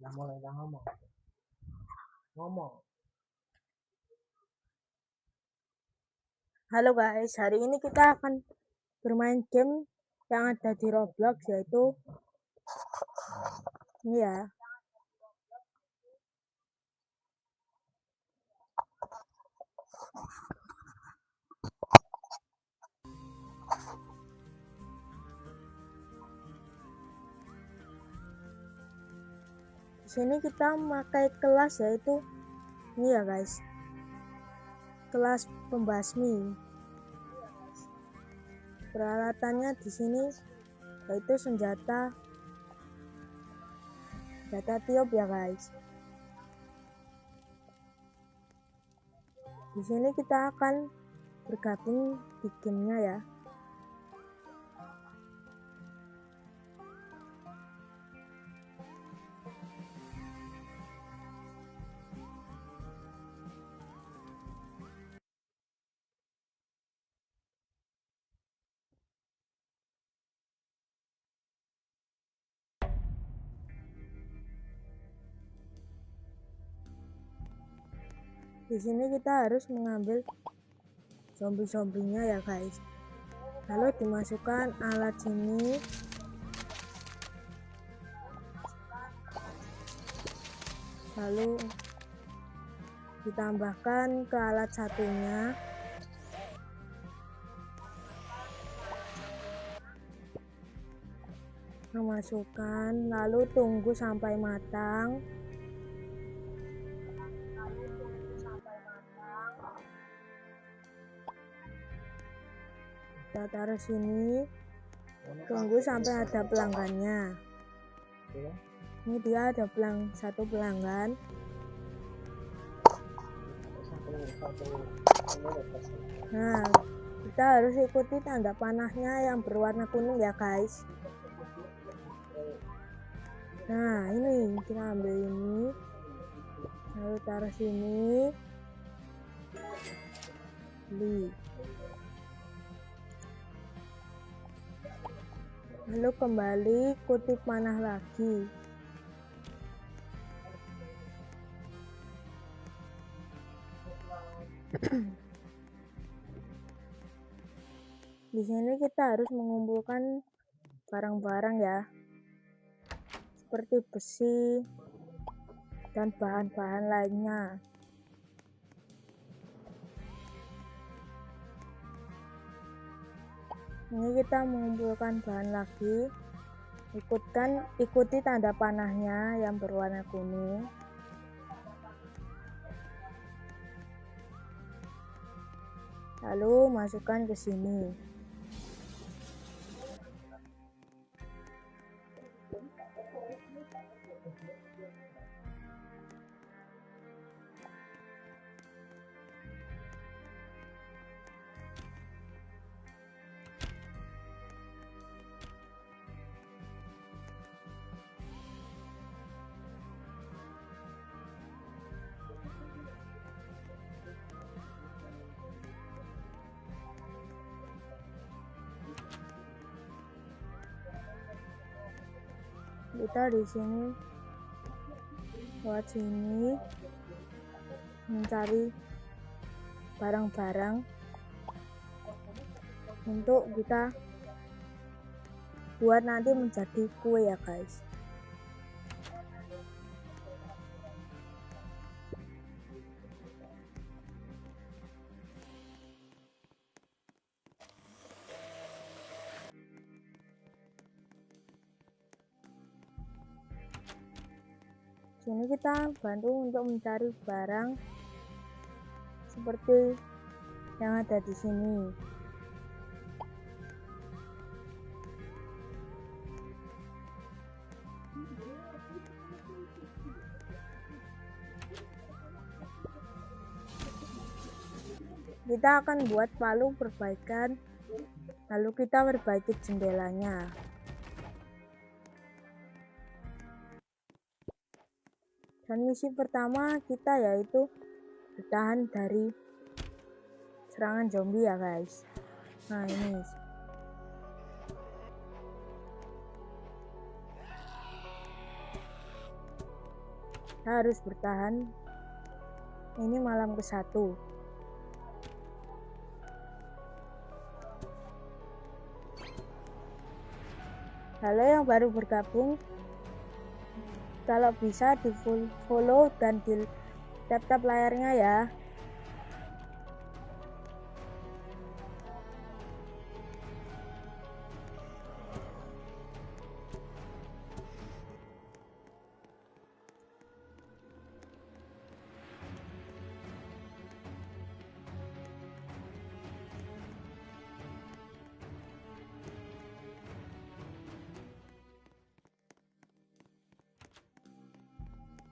Udah ngomong. Ngomong. Halo guys, hari ini kita akan bermain game yang ada di Roblox, yaitu ini ya. Di sini kita memakai kelas, yaitu ini ya guys, kelas pembasmi. Peralatannya di sini yaitu senjata tiup ya guys. Di sini kita akan bergabung di gamenya ya. Di sini kita harus mengambil zombie-zombinya ya guys. Lalu dimasukkan alat sini. Lalu ditambahkan ke alat satunya. Memasukkan, lalu tunggu sampai matang. Kita taruh sini, tunggu sampai ada pelanggannya. Ini dia ada satu pelanggan. Nah, kita harus ikuti tanda panahnya yang berwarna kuning ya guys. Nah, ini kita ambil ini, lalu taruh sini. Lalu kembali kutip panah lagi. Di sini kita harus mengumpulkan barang-barang ya, seperti besi dan bahan-bahan lainnya. Ini kita mengumpulkan bahan lagi. Ikuti tanda panahnya yang berwarna kuning. Lalu masukkan ke sini. Kita di sini lewat sini mencari barang-barang untuk kita buat nanti menjadi kue ya guys. Sini kita bantu untuk mencari barang seperti yang ada di sini. Kita akan buat palu perbaikan, lalu kita perbaiki jendelanya. Dan misi pertama kita yaitu bertahan dari serangan zombie ya guys. Nah ini. Kita harus bertahan. Ini malam ke-1. Halo yang baru bergabung, kalau bisa di follow dan di tap layarnya ya.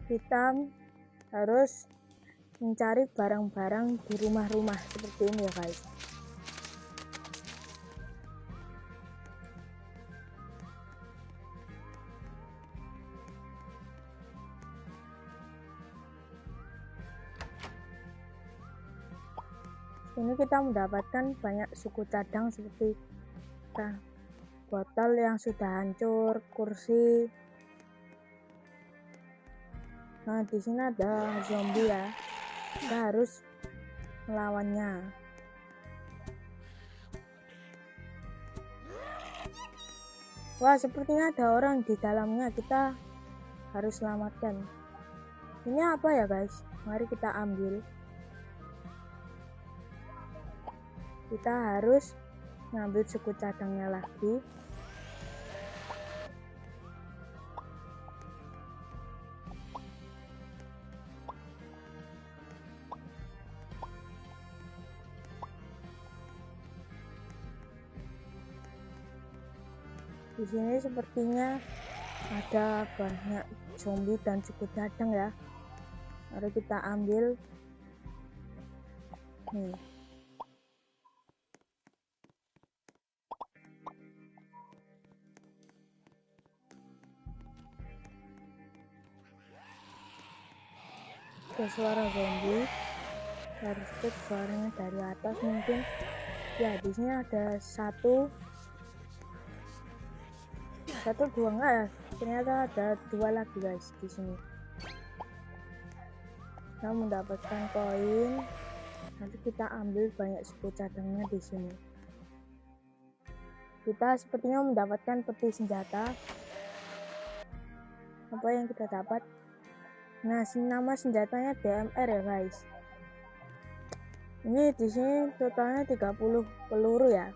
Kita harus mencari barang-barang di rumah-rumah seperti ini ya guys. Ini kita mendapatkan banyak suku cadang seperti botol yang sudah hancur, kursi. Nah, di sini ada zombie ya. Kita harus melawannya. Wah, sepertinya ada orang di dalamnya. Kita harus selamatkan. Ini apa ya guys? Mari kita ambil. Kita harus ngambil suku cadangnya lagi. Di sini sepertinya ada banyak zombie dan suku cadang ya. Mari kita ambil. Nih. Ada suara zombie. Harus cek suaranya dari atas mungkin. Ya, di sini ada satu dua enggak ya, ternyata ada 2 lagi guys di sini. Kita mendapatkan koin, nanti kita ambil banyak suku cadangnya di sini. Kita sepertinya mendapatkan peti senjata. Apa yang kita dapat? Nah, nama senjatanya DMR ya guys. Ini di sini totalnya 30 peluru ya.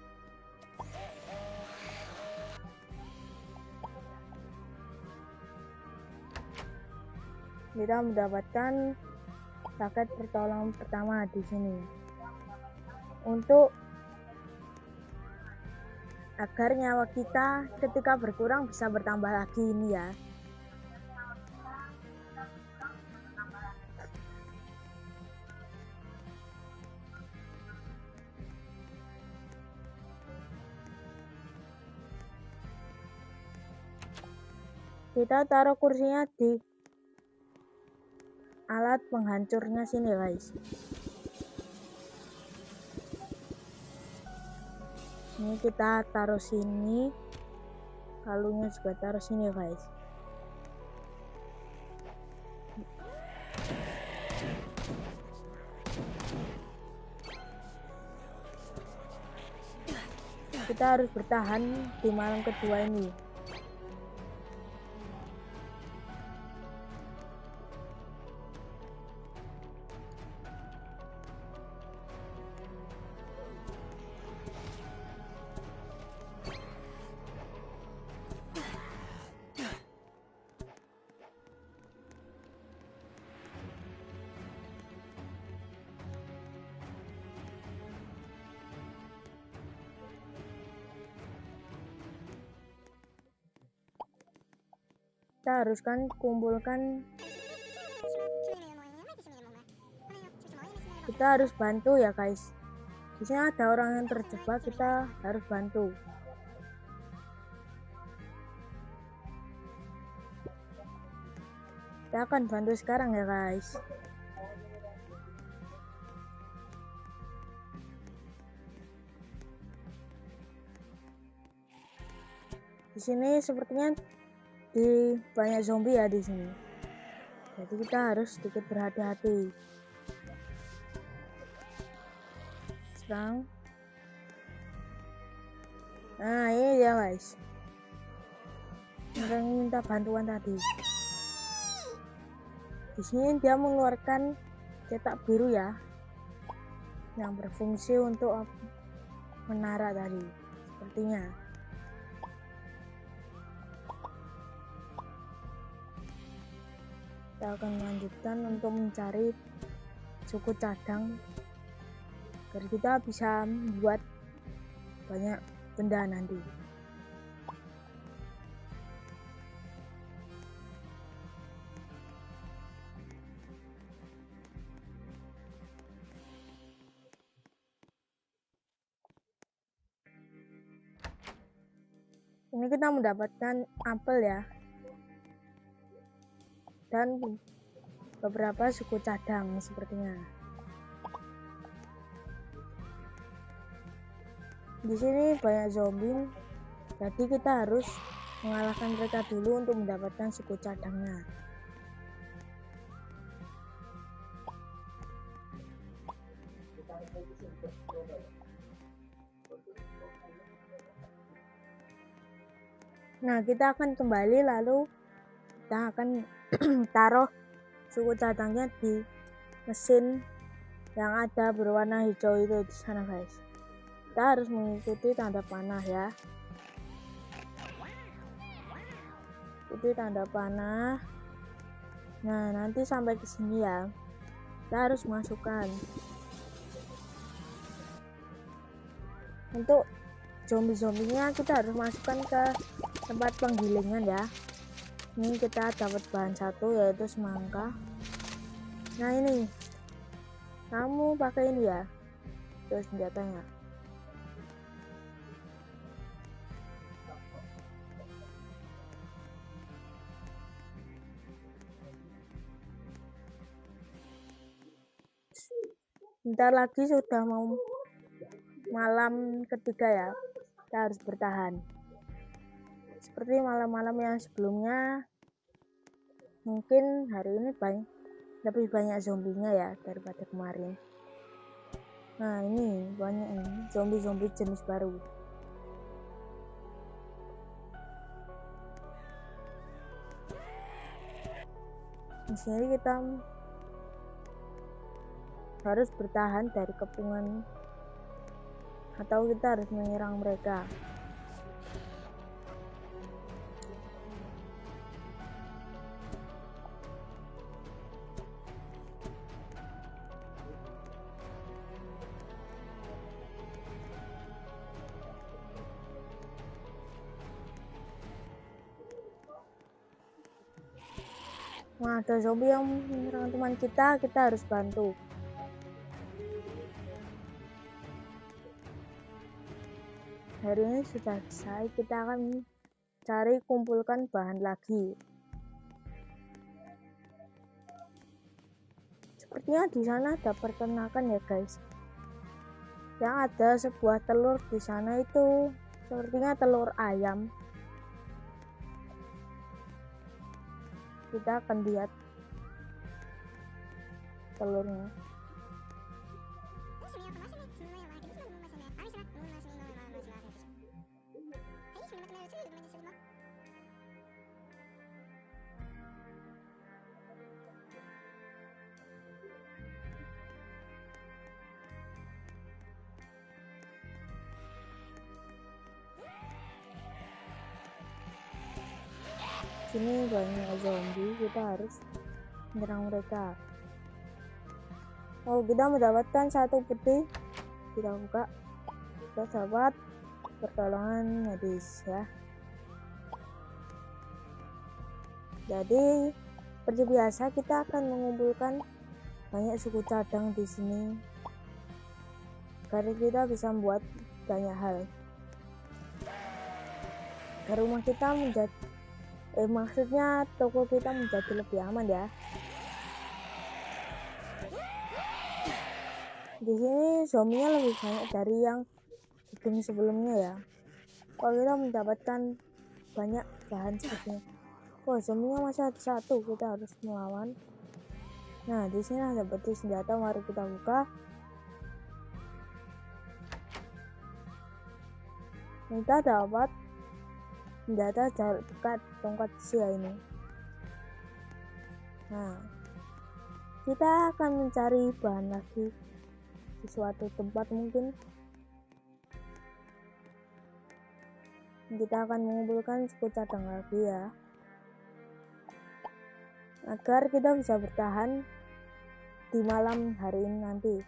Kita mendapatkan paket pertolongan pertama di sini. Untuk agar nyawa kita ketika berkurang bisa bertambah lagi ini ya. Kita taruh kursinya di alat penghancurnya sini guys. Ini kita taruh sini, kalungnya juga taruh sini guys. Kita harus bertahan di malam kedua ini. Kita harus kumpulkan, kita harus bantu ya guys. Di sini ada orang yang terjebak, kita harus bantu. Kita akan bantu sekarang ya guys. Di sini sepertinya banyak zombie ya di sini. Jadi kita harus sedikit berhati-hati. Sekarang, nah ini ya guys, orang minta bantuan tadi. Di sini dia mengeluarkan cetak biru ya, yang berfungsi untuk menara tadi, sepertinya. Kita akan melanjutkan untuk mencari suku cadang agar kita bisa membuat banyak benda nanti. Ini kita mendapatkan apel ya, dan beberapa suku cadang sepertinya. Di sini banyak zombie, jadi kita harus mengalahkan mereka dulu untuk mendapatkan suku cadangnya. Nah, kita akan kembali lalu kita akan taruh suku cadangnya di mesin yang ada berwarna hijau itu di sana guys. Kita harus mengikuti tanda panah ya. Ikuti tanda panah. Nah, nanti sampai ke sini ya. Kita harus masukkan. Untuk zombie-zombinya kita harus masukkan ke tempat penggilingan ya. Ini kita dapat bahan satu yaitu semangka. Nah ini, kamu pakai ini ya, terus senjatanya. Bentar lagi sudah mau malam ketiga ya, kita harus bertahan. Seperti malam-malam yang sebelumnya, mungkin hari ini lebih banyak zombinya ya daripada kemarin. Nah ini banyak ini zombie jenis baru. Di sini kita harus bertahan dari kepungan atau kita harus menyerang mereka. Nah, ada zombie yang menyerang teman kita harus bantu. Hari ini sudah selesai, kita akan cari kumpulkan bahan lagi. Sepertinya di sana ada peternakan ya guys. Yang ada sebuah telur di sana itu sepertinya telur ayam. Kita akan lihat telurnya. Sini banyak zombie, kita harus menyerang mereka. Oh, kita mendapatkan satu peti, kita buka, kita dapat pertolongan medis ya. Jadi seperti biasa kita akan mengumpulkan banyak suku cadang di sini agar kita bisa membuat banyak hal. Agar rumah kita menjadi maksudnya toko kita menjadi lebih aman ya. Di sini zombinya lebih banyak dari yang di game sebelumnya ya. Kalau kita mendapatkan banyak bahan sepertinya. Wah, zombinya masih ada satu, kita harus melawan. Nah, di sini ada peti senjata, mari kita buka. Kita dapat senjata jarak dekat, tongkat sia ini. Nah, kita akan mencari bahan lagi di suatu tempat mungkin. Kita akan mengumpulkan 10 cadang lagi ya, agar kita bisa bertahan di malam hari ini nanti.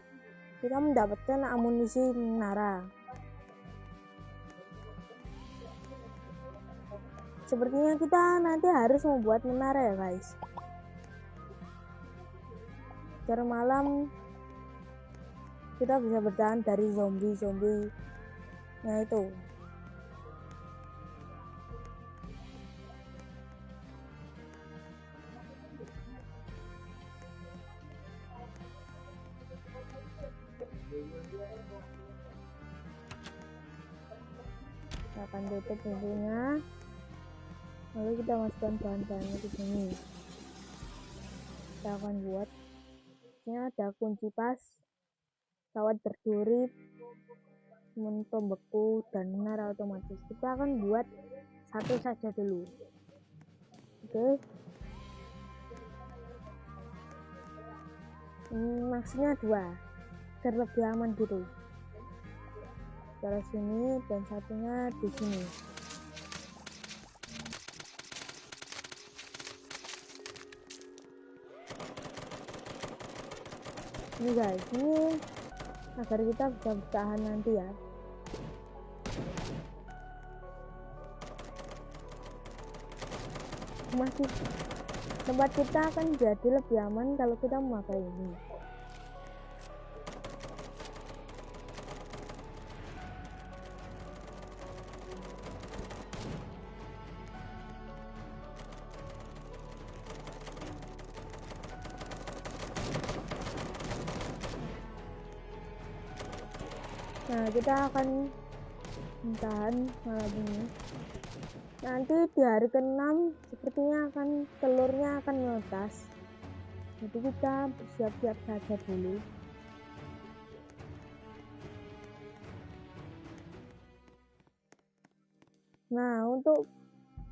Kita mendapatkan amunisi menara. Sepertinya kita nanti harus membuat menara ya guys, agar malam kita bisa bertahan dari zombie-zombie. Nah itu. Kita akan tutup pintunya, lalu kita masukkan bahan-bahannya di sini. Kita akan buat, ini ada kunci pas, kawat berduri, pembeku, dan menara otomatis. Kita akan buat satu saja dulu. Oke. Maksudnya 2, agar lebih aman gitu. Taruh sini dan satunya di sini. Ini guys, ini agar kita bisa bertahan nanti ya. Masih tempat kita akan jadi lebih aman kalau kita memakai ini. Nah, kita akan bertahan malam ini. Nanti di hari ke-6 sepertinya telurnya akan menetas. Jadi kita bersiap-siap saja dulu. Nah, untuk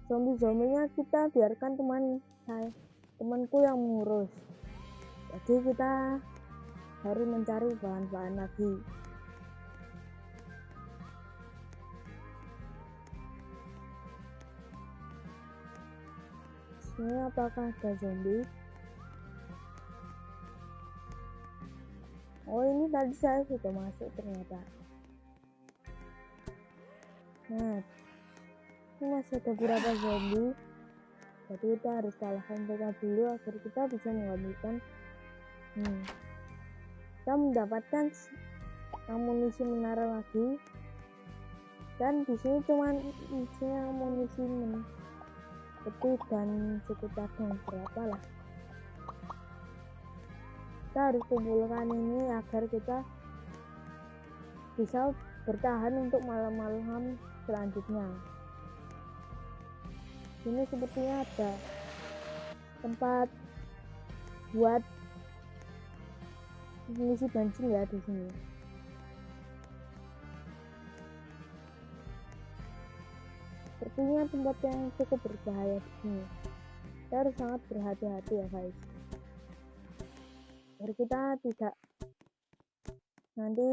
zombie-zombinya kita biarkan temanku yang mengurus. Jadi kita harus mencari bahan-bahan lagi. Ini apakah ada zombie? Oh, ini tadi saya sudah masuk ternyata. Nah, ini masih ada beberapa zombie. Jadi kita harus kalahkan mereka dulu agar kita bisa mengambilkan. Kita mendapatkan amunisi menara lagi. Dan di sini cuma isinya amunisi peti dan sekitar berapa lah. Kita harus kumpulkan ini agar kita bisa bertahan untuk malam-malam selanjutnya. Ini sepertinya ada tempat buat mengisi bensin ya di sini. Sepertinya tempat yang cukup berbahaya di sini. Kita harus sangat berhati-hati ya guys, agar kita tidak nanti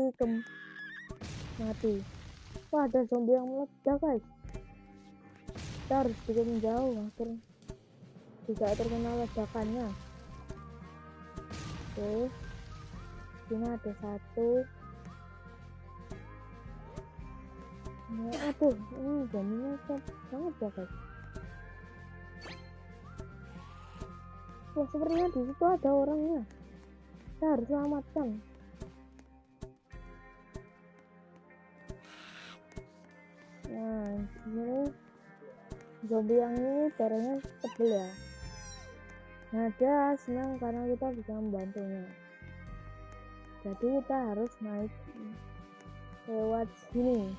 mati. Wah, ada zombie yang meledak guys. Kita harus cukup menjauh agar tidak terkena ledakannya. Oke, sini ada satu. Aduh, ini zombinya sangat ya guys. Wah, sepertinya di situ ada orangnya. Kita harus selamatkan. Nah, ini zombie yang ini darahnya tebel ya. Nah, dia senang karena kita bisa membantunya. Jadi kita harus naik lewat sini.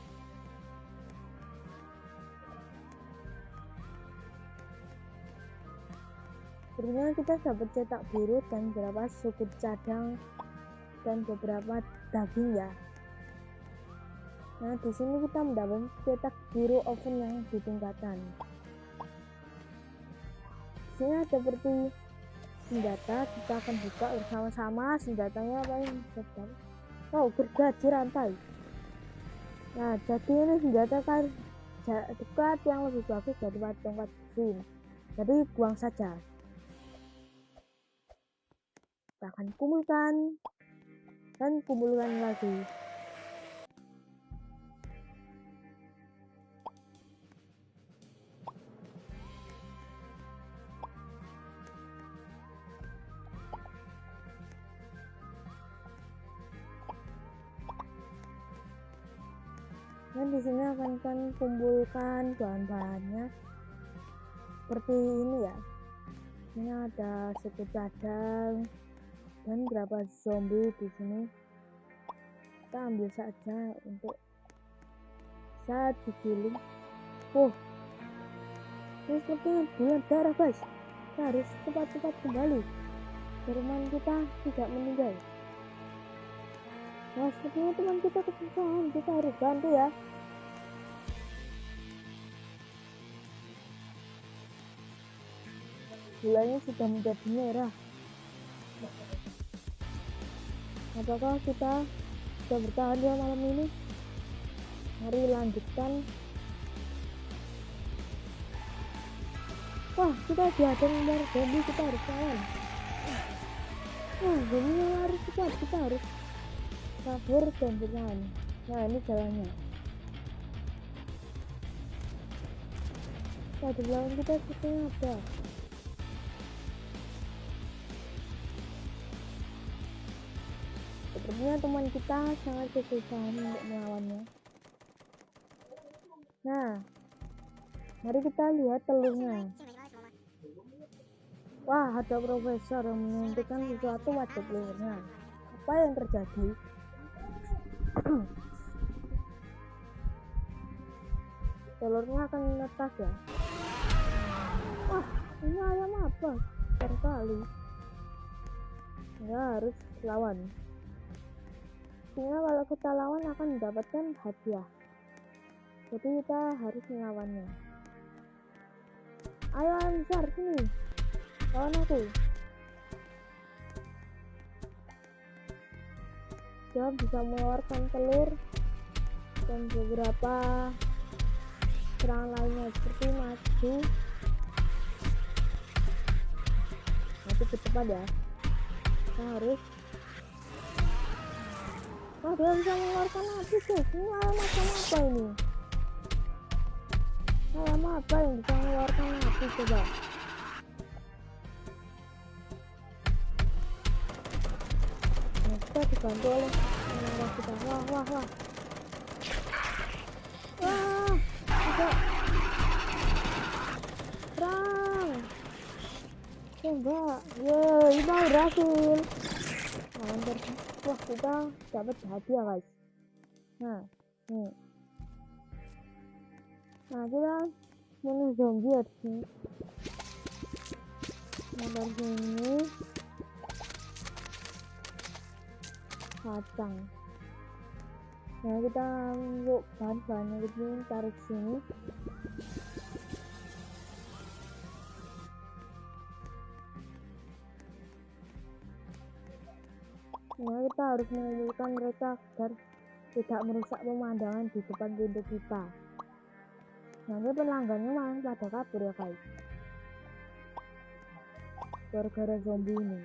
Sepertinya kita dapat cetak biru dan beberapa suku cadang dan beberapa daging ya. Nah, di sini kita mendapat cetak biru oven yang ditingkatkan. Di sini ada seperti senjata, kita akan buka bersama-sama. Senjatanya apa yang sedang? Oh, gergaji rantai. Nah, jadi ini senjata kan dekat yang lebih bagus daripada tongkat besi. Jadi buang saja. Kita akan kumpulkan dan kumpulkan lagi. Dan di sini akan kumpulkan bahan-bahannya seperti ini ya. Ini ada suku cadang dan berapa zombie di sini. Kita ambil saja untuk saat digiling. Ini sepertinya bulan darah guys. Kita harus cepat-cepat kembali. Teman kita tidak meninggal. Nah, sepertinya teman kita kesusahan, kita harus bantu ya. Gulanya sudah menjadi merah. Apakah kita bisa bertahan di malam ini? Mari lanjutkan. Wah, kita dihadang dari zombie, kita harus lawan. Wah, zombie harus cepat, kita harus kabur dan bertahan. Nah, ini jalannya. Nah, di belakang kita sepertinya ada. Sepertinya teman kita sangat kesusahan untuk melawannya. Nah, mari kita lihat telurnya. Wah, ada profesor yang menghentikan sesuatu pada telurnya. Apa yang terjadi? Telurnya akan menetas ya. Wah, ini ayam apa? Sekali. Ya, harus lawan. Sehingga kalau kita lawan akan mendapatkan hadiah. Jadi kita harus melawannya. Ayo ayam besar sini, lawan aku. Dia bisa mengeluarkan telur dan beberapa serangan lainnya seperti maju. Nanti cepat ya. Kita harus. Oh, dia bisa mengeluarkan api guys. Ini ayam macam apa ini? Ayam apa yang bisa mengeluarkan api coba? Nah, kita dibantu oleh teman kita. Wah. Tidak. Serang. Tembak. Yeay, kita berhasil. Wah, kita dapat hadiah guys. Nah, nih. Nah, kita bunuh zombie ya di sini. Nah, dari sini kacang. Nah, kita untuk bahan-bahannya ini taruh sini. Nah, kita harus mengumpulkan mereka agar tidak merusak pemandangan di depan pintu kita. Nanti pelanggannya malah pada kabur ya guys, gara-gara zombie ini.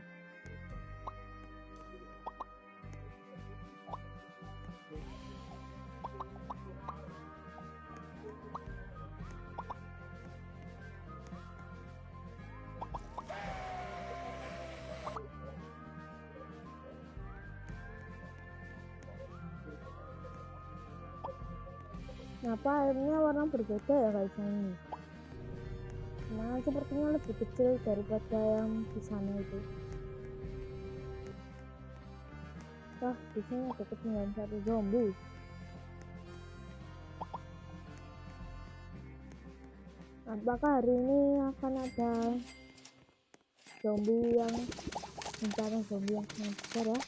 Kenapa airnya warna berbeda ya guys ini? Nah, sepertinya lebih kecil daripada yang di sana itu. Wah, di sini ada ketinggalan satu zombie. Apakah hari ini akan ada zombie yang bencana zombie yang sangat besar ya.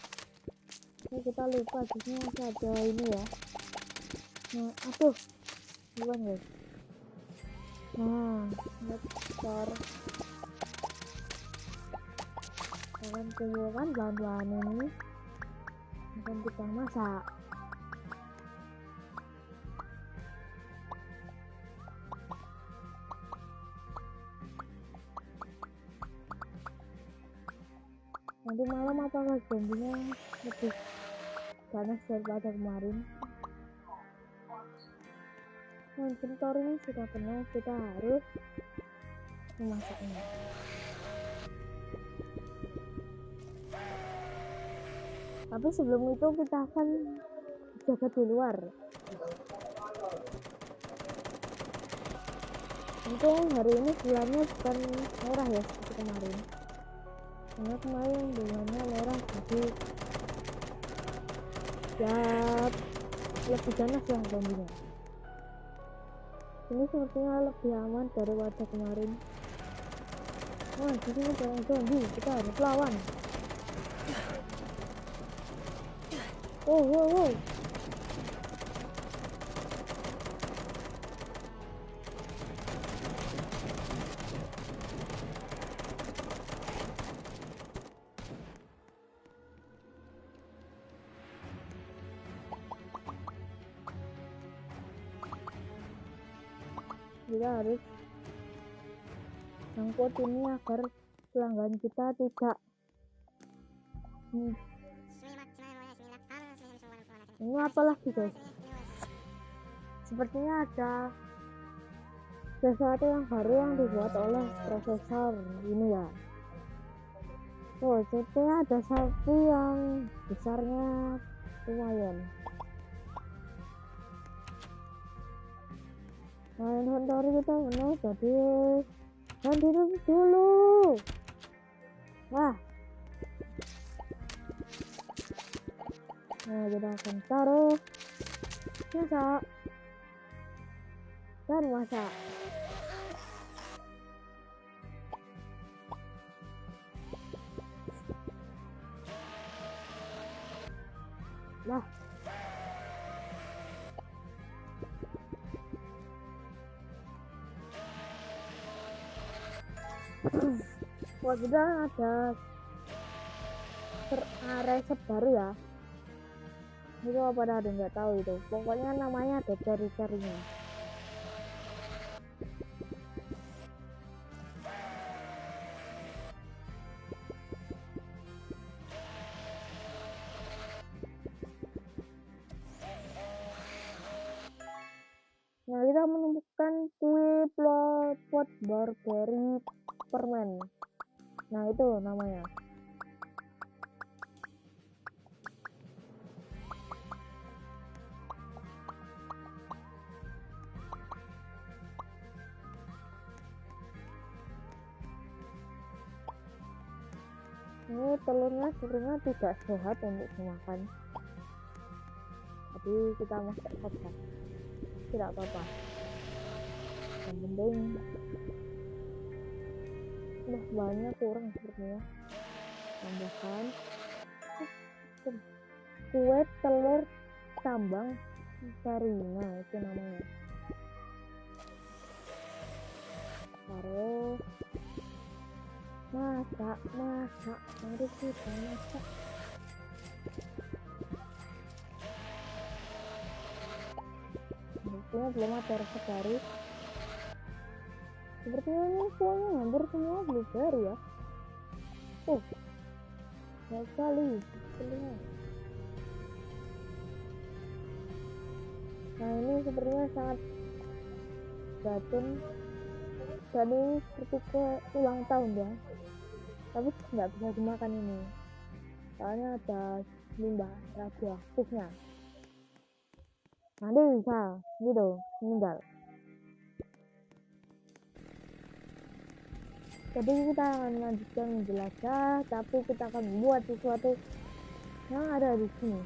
Ini kita lupa disini masih ada ini ya. Nah, aduh, bukan guys. Nah, besar. Akan kumpulkan bahan-bahan ini akan kita masak. Nanti malam apakah zombinya lebih ganas daripada kemarin? Nah, inventory ini sudah penuh, kita harus memasaknya. Tapi sebelum itu kita akan jaga di luar. Untung hari ini bulannya bukan merah ya seperti kemarin. Karena kemarin bulannya merah, jadi ya lebih ganas lah zombinya. Ini sepertinya lebih aman daripada kemarin. Wah, di sini banyak zombie, kita harus lawan. Oh. Kita harus angkut ini agar pelanggan kita tidak ini apalagi guys, sepertinya ada sesuatu yang baru yang dibuat oleh profesor ini ya. Oh, sepertinya ada sapi yang besarnya lumayan. Nah, inventory kita penuh, jadi ganti dulu. Wah, nah kita akan taruh masak dan masak. Nah, wah, kita ada resep baru ya. Itu apa ada nggak tahu itu. Pokoknya namanya ada cari-carinya. Nah, kita menemukan kue pot barberi permen. Nah, itu namanya. Ini telurnya sebenarnya tidak sehat untuk dimakan, tapi kita masak saja, tidak apa-apa. Yang penting udah banyak kurang sepertinya. Tambahkan kue telur tambang Sarina, itu namanya. Taruh, masak, mari kita masak. Sepertinya belum ada resep baru. Sepertinya ini kuahnya hampir semua blueberry ya. Oh, banyak sekali. Nah, ini sepertinya sangat beracun. Dan ini seperti ke ulang tahun ya. Tapi nggak bisa dimakan ini. Soalnya ada limbah radioaktifnya. Nanti bisa gitu meninggal. Jadi kita akan melanjutkan menjelajah, tapi kita akan membuat sesuatu yang ada di sini.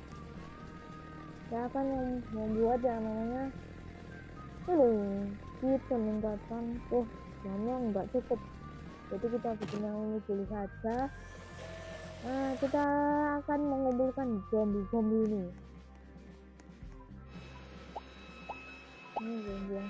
Kita akan membuat yang namanya ini, kita meningkatkan. Bahannya nggak cukup. Jadi kita bikin yang ini dulu saja. Nah, kita akan mengumpulkan zombie ini. Ini zombie.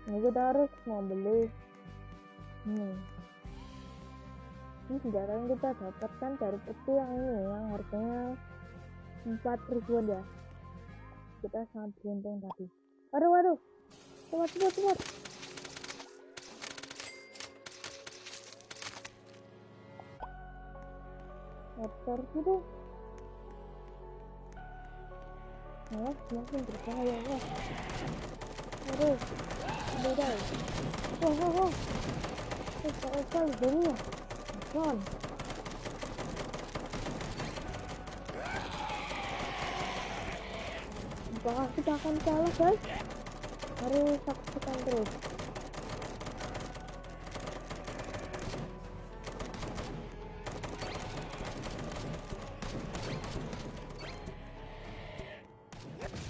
Ini kita harus membeli ini senjata yang kita dapatkan dari peti yang ini, yang harganya 4.000-an ya. Kita sangat beruntung tadi. Waduh, cepat. Motor gitu. Nah, semakin berbahaya ya. Waduh, beda. Wah. Ekal gini ya. Kon. Apakah kita akan kalah, guys? Mari saksikan terus.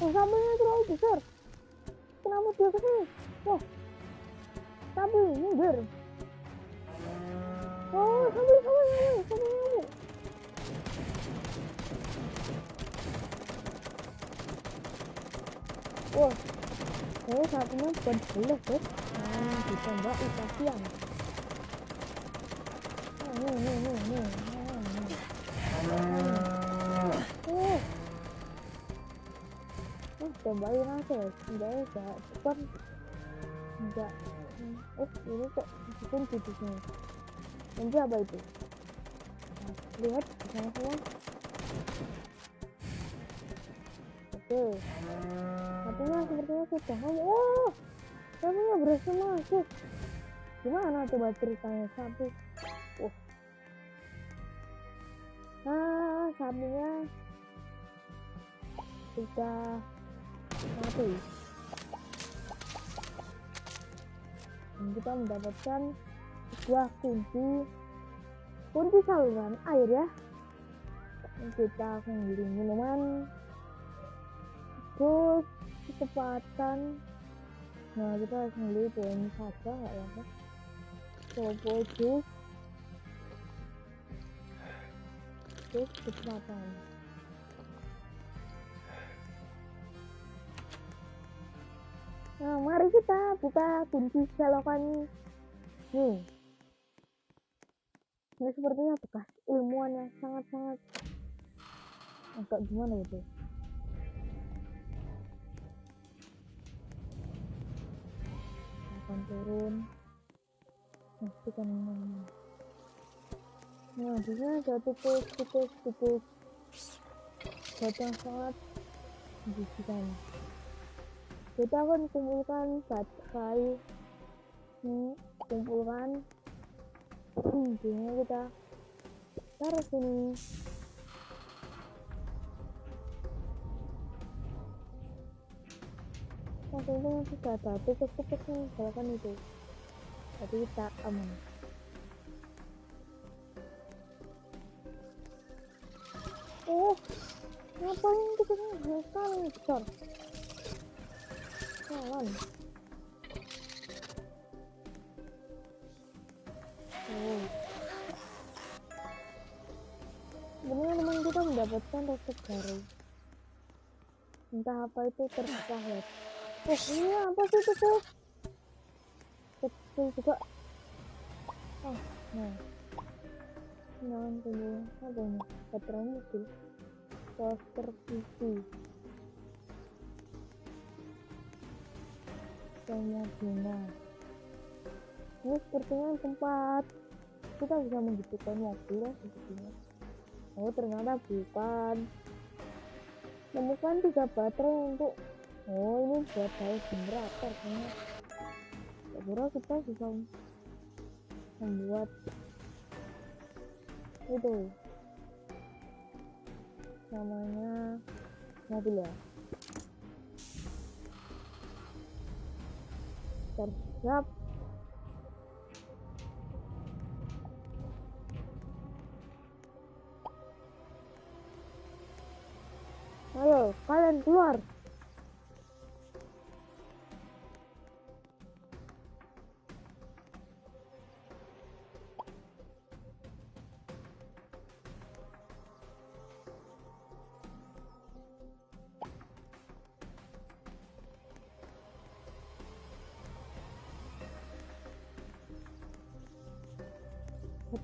Sampingnya terlalu besar. Kenapa dia kesini? Wah, tapi minggir. Oh, samping. Wah, sapinya bukan boleh, guys. Ditembaki kasihan. Nih. Tembakin aja ya, enggak bukan enggak. Ini kok dikunci di sini. Nanti apa itu? Nah, lihat di sana semua. Oke. Sapinya sepertinya sudah. Oh, sapinya berhasil masuk. Gimana coba ceritanya sapi? Sapinya sudah mati. Dan kita mendapatkan sebuah kunci saluran air ya. Dan kita akan beli minuman, terus kecepatan. Nah, kita harus beli ini saja nggak ya? Coba jus, terus kecepatan. Nah, mari kita buka kunci selokan nih. Ini sepertinya bekas ilmuwan yang sangat agak gimana gitu. Akan turun. Pastikan ini. Nah, di sini ada titik batang sangat menjijikan. Kita akan kumpulkan baterai, kumpulkan intinya kita taruh sini. Maksudnya sudah ada titik-titik yang misalkan itu, jadi kita aman. Oh, ngapain titiknya sekali besar? Jalan. Teman-teman kita mendapatkan resep baru. Entah apa itu terserah ya. Ini apa sih itu? Kecil juga. Nah. Jangan tunggu apa ini? Baterainya sih. Toaster PC. Guna. Ini sepertinya tempat kita bisa menghidupkan mobil ya sepertinya. Oh, ternyata bukan. Temukan 3 baterai untuk ini buat daya generator kayaknya. Kira kita bisa membuat itu namanya mobil ya. Siap.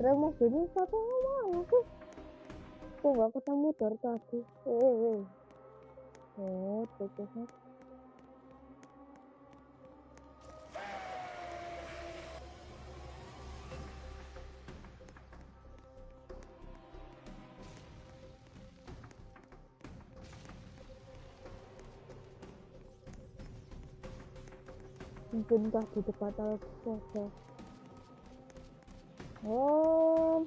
rem mobilnya satu mana sih? Kok nggak ketemu dari tadi? Oh, tikusnya. Mungkinkah di dekat alat proses? Oh,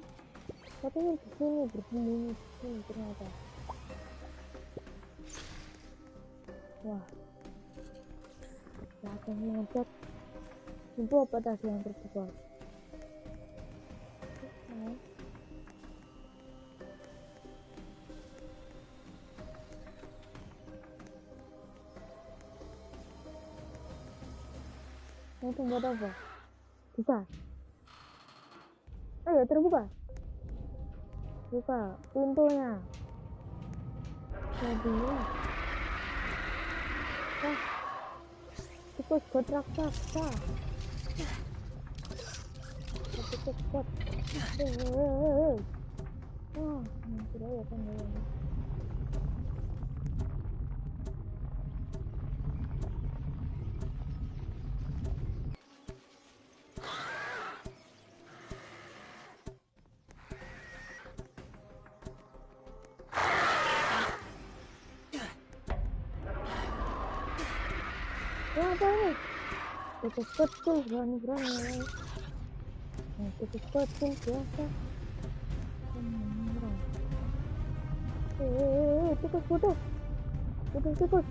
katanya di sini bersembunyi di sini ternyata. Wah, langsung ngecek. Itu apa tadi yang terbuka? Ini tempat apa? Buka. Ayo terbuka. Buka pintunya. Jadinya. Wah, tikus got raksasa. Tikus got. Wah, hancur ya tanggalnya. Ya apa ini? Tikus kecil berani-berani. Tikus kecil biasa. Tikus butuh. Tikus.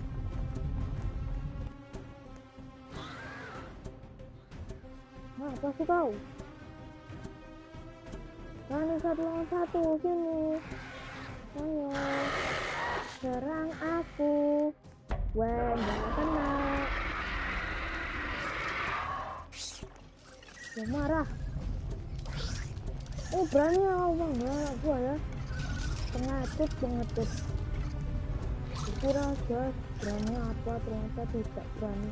Nah, apa sih kau? Berani 1 lawan 1 sini. Ayo, serang aku. Jangan kena. Jangan marah. Berani ya bang, gua ya. Pengecut. Kira gas berani apa, ternyata tidak berani.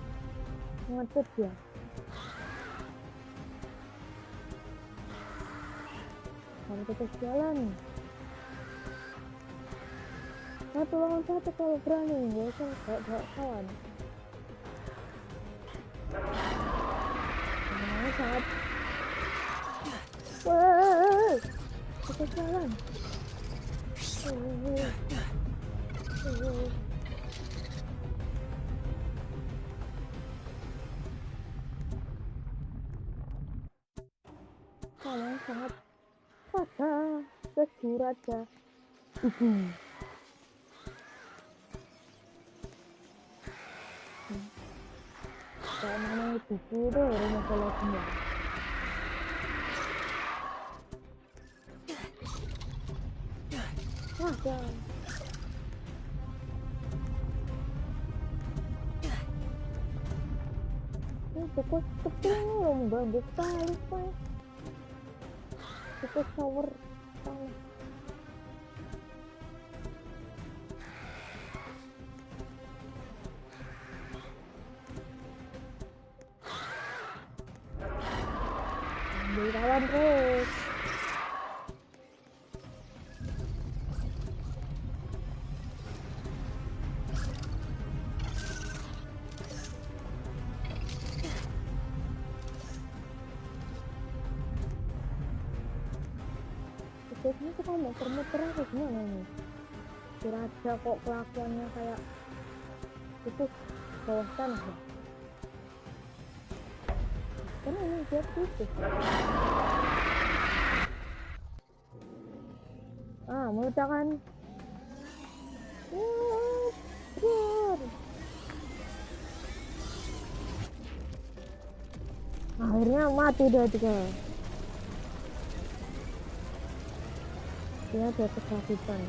Pengecut ya. Harus tetap jalan. 1 lawan 1 kalau berani, gak usah gak kawan. Namanya sangat. Wah, tetap jalan. Kamu sangat pada Raja ibu. Kayak namanya buku itu rumah koleknya. Ada. Ini tikus kecil nih loh, mengganggu sekali pak. Tikus shower tanah. Ambil kawan terus. Tikusnya tuh kalau muter-muter apa gimana nih? Kira-kira kok kelakuannya kayak tikus bawah tanah ya? Karena ini dia tikus. Meletakkan. Akhirnya mati dia juga. Dia ada kesakitan.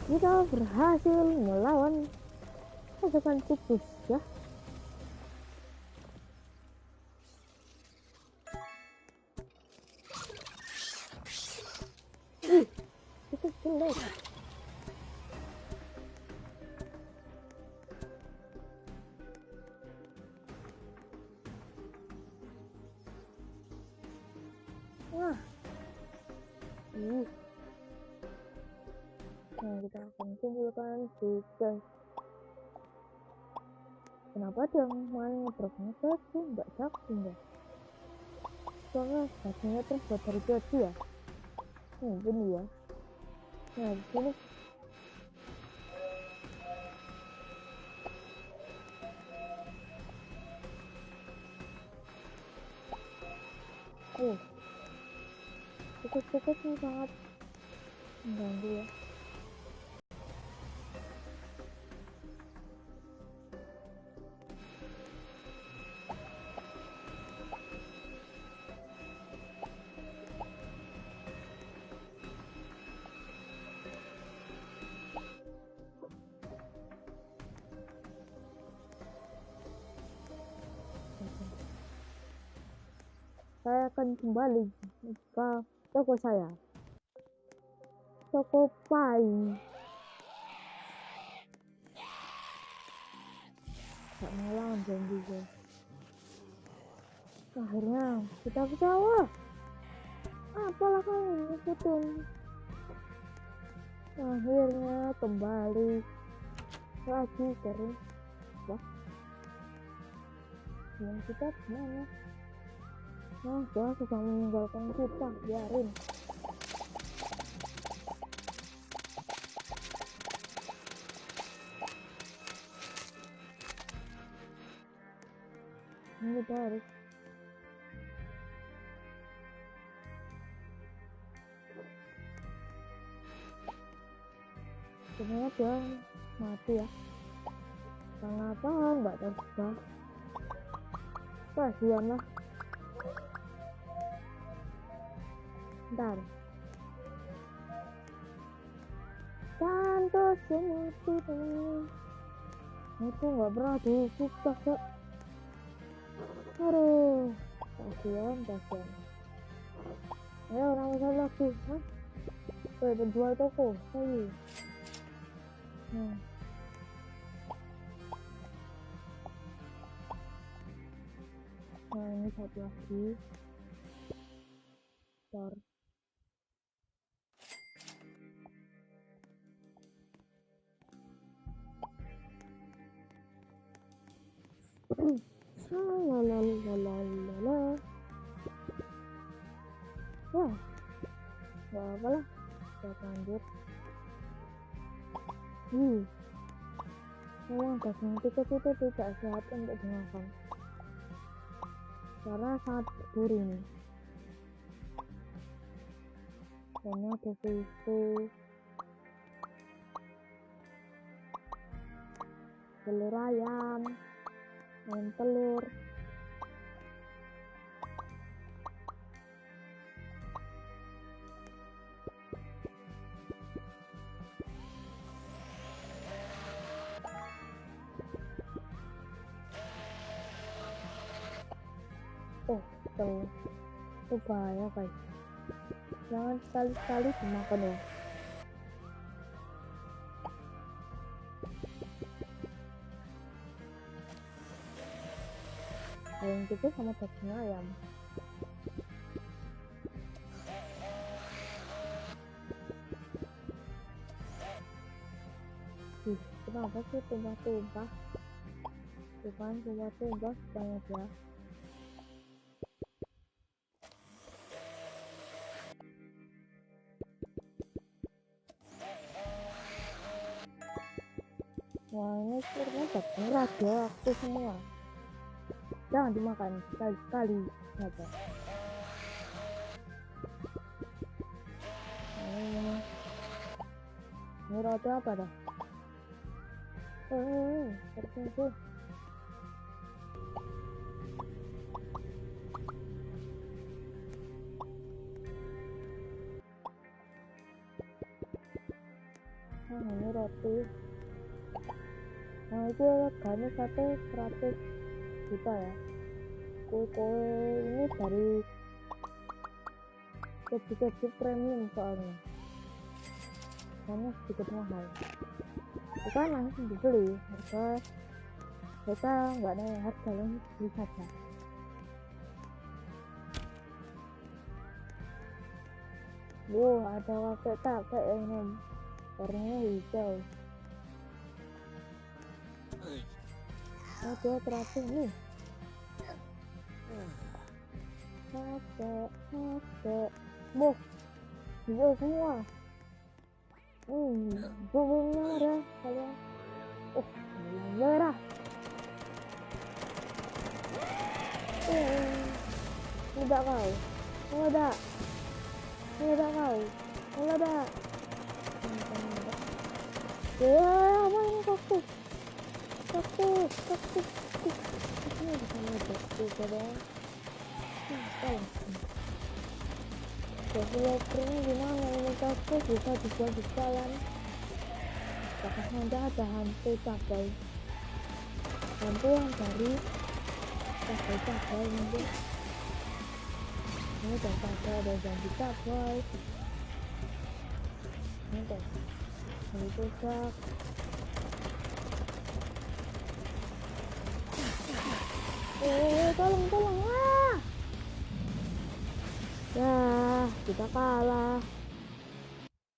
Kita berhasil melawan pasukan tikus ya. Itu jelek. Nah, kita akan kumpulkan juga. Kenapa dia main ngedropnya satu? Nggak daging ya? Soalnya dagingnya terbuat dari keju ya? Mungkin ya. Nah, di sini tikus-tikus ini sangat mengganggu ya. Saya akan kembali ke toko saya. Toko Pai. Gak ngelawan zombie guys. Akhirnya kita ketawa. Apalah kamu ngikutin. Akhirnya kembali lagi terus. Wah. Yang kita gimana? Nah, dia sudah meninggalkan kita, biarin. Ini kita harus sebenarnya dia mati ya. Karena apa? Nggak tahu juga. Kasihan lah. Bentar. Santos semati itu nggak pernah disukses kok. Aduh, kasihan. Ayo orang besar lagi. Hah? Penjual toko. Ayo. Nah, ini satu lagi. Bentar. Lalalala. Ya, nggak apa lah. Kita lanjut. Memang daging tikus itu tidak sehat untuk dimakan karena sangat berduri nih. Ini ada susu, telur ayam, telur. Itu bahaya guys, jangan sekali-sekali dimakan ya. Yang gitu sama daging ayam. Kenapa sih tumpah-tumpah? Bukan tumpah-tumpah banyak ya. Wah, ini sebenarnya daging radioaktif semua. Jangan dimakan sekali-sekali saja. Ini roti apa dah? Tertentu. Ini roti. Nah, itu harganya satu 100 juta ya. Kue ini dari keju premium soalnya sedikit mahal. Kita langsung dibeli, harga kita nggak naik harga, langsung beli saja. Wow, ada kakek yang warnanya hijau. Oh, dia terapung nih. Oke. Boh, hijau semua. Belum merah kalian. Oh, belum merah. Meledak kau. Meledak kau. Meledak. Ya, apa ini kaktus? Kaktus. Ini bisa meledak juga dong. Tolong. Developernya gimana ini kaktus bisa dibuat di jalan? Apakah nanti ada hantu cabai? Hantu yang dari cabai mungkin. Ini udah cabai, ada janji cabai. Ini deh. Ini rusak. Tolong. Ya, kita kalah.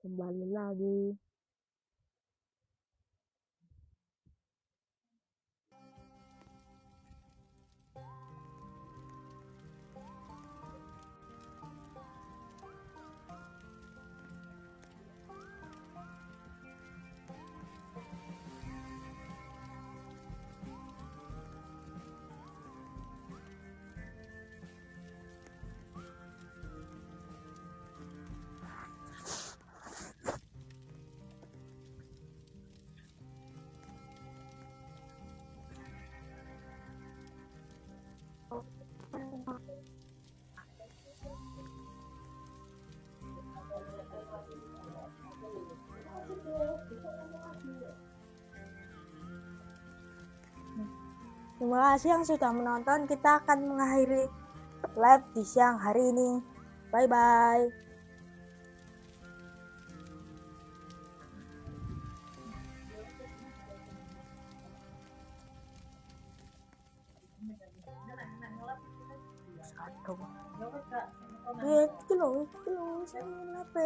Kembali lagi. Terima kasih yang sudah menonton. Kita akan mengakhiri live di siang hari ini. Bye bye. Itu loh, saya apa?